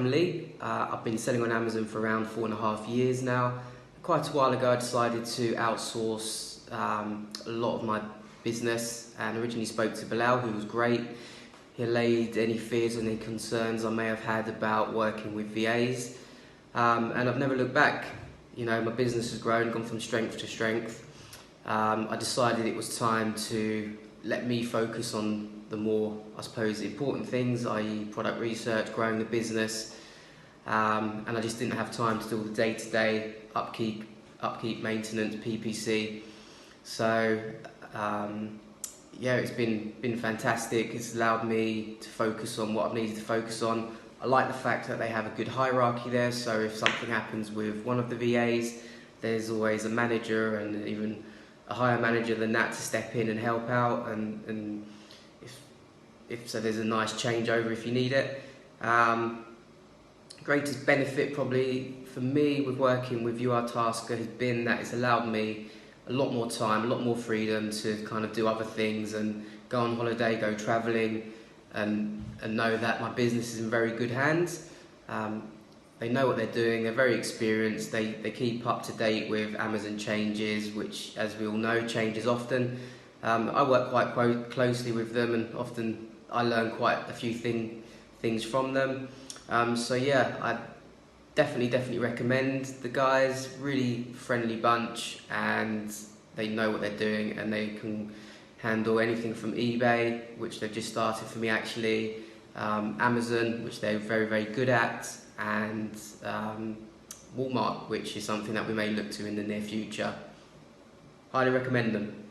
I'm Lee. I've been selling on Amazon for around 4.5 years now. Quite a while ago I decided to outsource a lot of my business and originally spoke to Bilal, who was great. He allayed any fears and any concerns I may have had about working with VAs, and I've never looked back. You know, my business has grown, gone from strength to strength. I decided it was time to let me focus on the more, I suppose, important things, i.e. product research, growing the business, and I just didn't have time to do all the day-to-day upkeep, maintenance, PPC. So yeah, it's been fantastic. It's allowed me to focus on what I've needed to focus on. I like the fact that they have a good hierarchy there, so if something happens with one of the VAs, there's always a manager and even a higher manager than that to step in and help out, and if so, there's a nice changeover if you need it. Greatest benefit probably for me with working with Urtasker has been that it's allowed me a lot more time, a lot more freedom to kind of do other things and go on holiday, go travelling, and know that my business is in very good hands. They know what they're doing, they're very experienced, they keep up to date with Amazon changes, which, as we all know, changes often. I work quite closely with them, and often I learn quite a few things from them. So yeah, I definitely recommend the guys. Really friendly bunch, and they know what they're doing, and they can handle anything from eBay, which they've just started for me actually, Amazon, which they're very good at, and Walmart, which is something that we may look to in the near future. Highly recommend them.